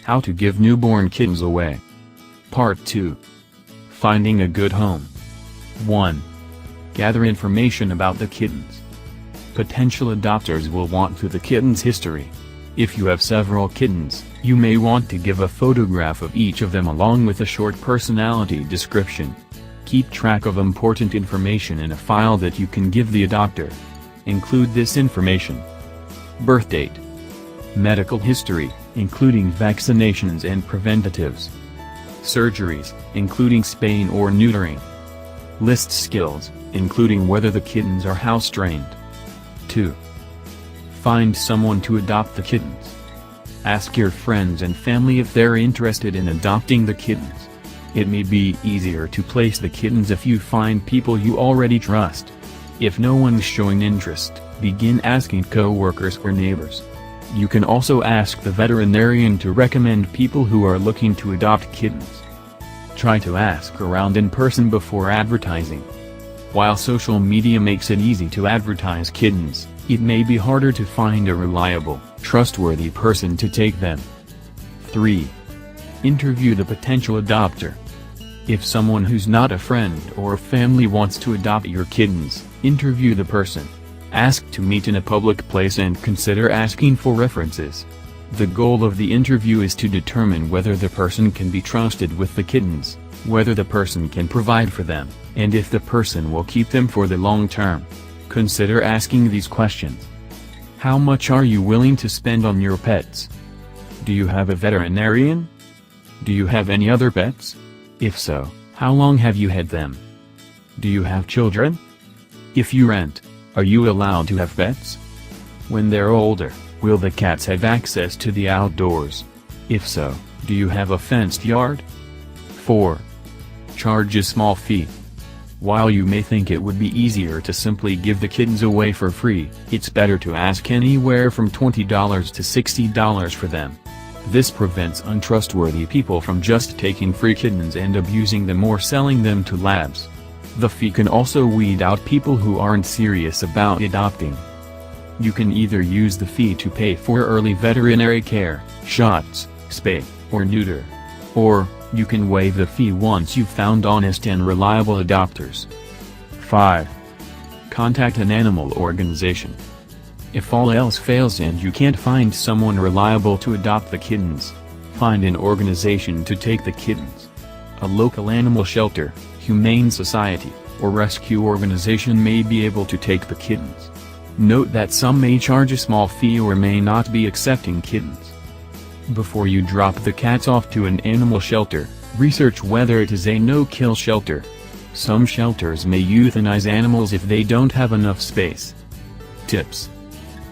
How to give newborn kittens away. Part 2. Finding a good home. 1. Gather information about the kittens. Potential adopters will want to the kitten's history. If you have several kittens, you may want to give a photograph of each of them along with a short personality description. Keep track of important information in a file that you can give the adopter. Include this information: birth date, medical history, including vaccinations and preventatives, surgeries, including spaying or neutering. List skills, including whether the kittens are house-trained. 2. Find someone to adopt the kittens. Ask your friends and family if they're interested in adopting the kittens. It may be easier to place the kittens if you find people you already trust. If no one's showing interest, begin asking co-workers or neighbors. You can also ask the veterinarian to recommend people who are looking to adopt kittens. Try to ask around in person before advertising. While social media makes it easy to advertise kittens, it may be harder to find a reliable, trustworthy person to take them. 3. Interview the potential adopter. If someone who's not a friend or family wants to adopt your kittens, interview the person. Ask to meet in a public place and consider asking for references. The goal of the interview is to determine whether the person can be trusted with the kittens, whether the person can provide for them, and if the person will keep them for the long term. Consider asking these questions. How much are you willing to spend on your pets? Do you have a veterinarian? Do you have any other pets? If so, how long have you had them? Do you have children? If you rent, are you allowed to have pets? When they're older, will the cats have access to the outdoors? If so, do you have a fenced yard? 4. Charge a small fee. While you may think it would be easier to simply give the kittens away for free, it's better to ask anywhere from $20 to $60 for them. This prevents untrustworthy people from just taking free kittens and abusing them or selling them to labs. The fee can also weed out people who aren't serious about adopting. You can either use the fee to pay for early veterinary care, shots, spay, or neuter. Or, you can waive the fee once you've found honest and reliable adopters. 5. Contact an animal organization. If all else fails and you can't find someone reliable to adopt the kittens, find an organization to take the kittens. A local animal shelter, humane society, or rescue organization may be able to take the kittens. Note that some may charge a small fee or may not be accepting kittens. Before you drop the cats off to an animal shelter, research whether it is a no-kill shelter. Some shelters may euthanize animals if they don't have enough space. Tips.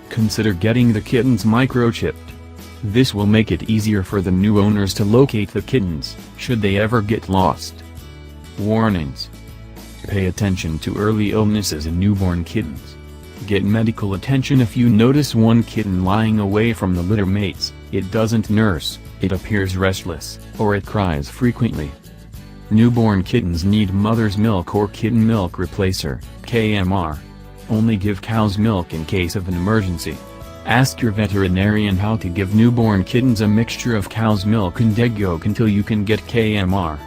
Consider getting the kittens microchipped. This will make it easier for the new owners to locate the kittens, should they ever get lost. Warnings. Pay attention to early illnesses in newborn kittens. Get medical attention if you notice one kitten lying away from the litter mates, it doesn't nurse, it appears restless, or it cries frequently. Newborn kittens need mother's milk or kitten milk replacer, KMR. Only give cow's milk in case of an emergency. Ask your veterinarian how to give newborn kittens a mixture of cow's milk and egg yolk until you can get KMR.